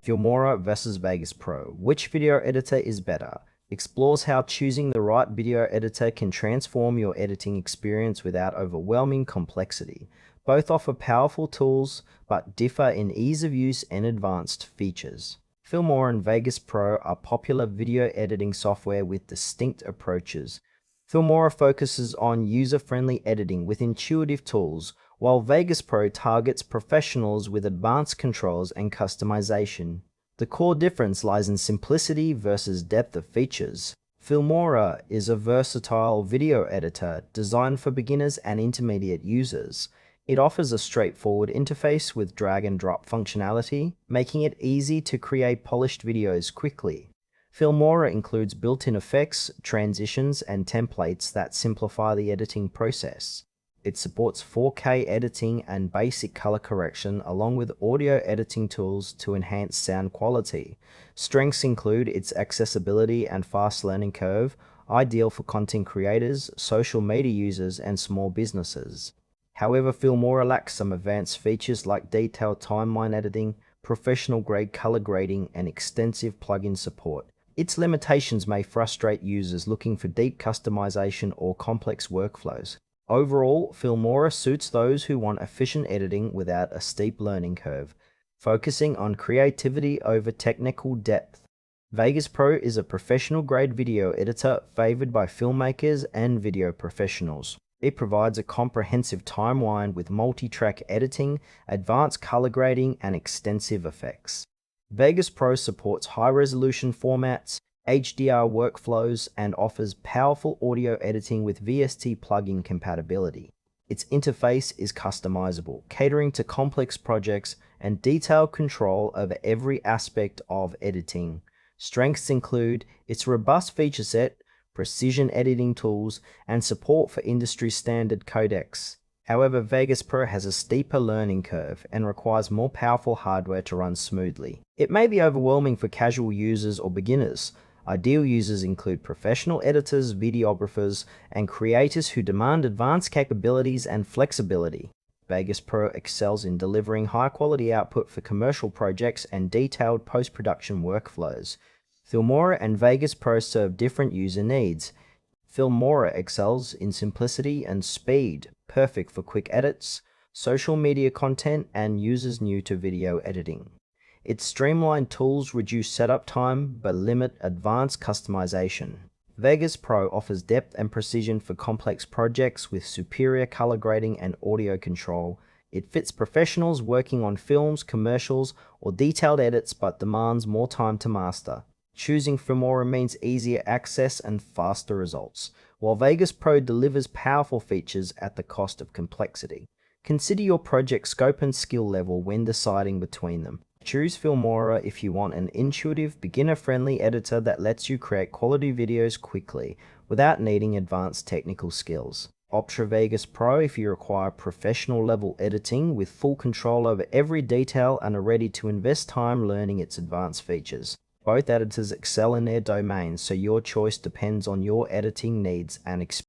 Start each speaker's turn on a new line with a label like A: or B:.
A: Filmora versus Vegas Pro. Which video editor is better? Explores how choosing the right video editor can transform your editing experience without overwhelming complexity. Both offer powerful tools, but differ in ease of use and advanced features. Filmora and Vegas Pro are popular video editing software with distinct approaches. Filmora focuses on user-friendly editing with intuitive tools, while Vegas Pro targets professionals with advanced controls and customization. The core difference lies in simplicity versus depth of features. Filmora is a versatile video editor designed for beginners and intermediate users. It offers a straightforward interface with drag and drop functionality, making it easy to create polished videos quickly. Filmora includes built-in effects, transitions, and templates that simplify the editing process. It supports 4K editing and basic color correction along with audio editing tools to enhance sound quality. Strengths include its accessibility and fast learning curve, ideal for content creators, social media users, and small businesses. However, Filmora lacks some advanced features like detailed timeline editing, professional-grade color grading, and extensive plugin support. Its limitations may frustrate users looking for deep customization or complex workflows. Overall, Filmora suits those who want efficient editing without a steep learning curve, focusing on creativity over technical depth. Vegas Pro is a professional-grade video editor favored by filmmakers and video professionals. It provides a comprehensive timeline with multi-track editing, advanced color grading, and extensive effects. Vegas Pro supports high-resolution formats, HDR workflows, and offers powerful audio editing with VST plugin compatibility. Its interface is customizable, catering to complex projects and detailed control over every aspect of editing. Strengths include its robust feature set, precision editing tools, and support for industry-standard codecs. However, Vegas Pro has a steeper learning curve and requires more powerful hardware to run smoothly. It may be overwhelming for casual users or beginners. Ideal users include professional editors, videographers, and creators who demand advanced capabilities and flexibility. Vegas Pro excels in delivering high-quality output for commercial projects and detailed post-production workflows. Filmora and Vegas Pro serve different user needs. Filmora excels in simplicity and speed, perfect for quick edits, social media content, and users new to video editing. Its streamlined tools reduce setup time but limit advanced customization. Vegas Pro offers depth and precision for complex projects with superior color grading and audio control. It fits professionals working on films, commercials, or detailed edits but demands more time to master. Choosing Filmora means easier access and faster results, while Vegas Pro delivers powerful features at the cost of complexity. Consider your project scope and skill level when deciding between them. Choose Filmora if you want an intuitive, beginner-friendly editor that lets you create quality videos quickly, without needing advanced technical skills. Opt for Vegas Pro if you require professional-level editing with full control over every detail and are ready to invest time learning its advanced features. Both editors excel in their domains, so your choice depends on your editing needs and experience.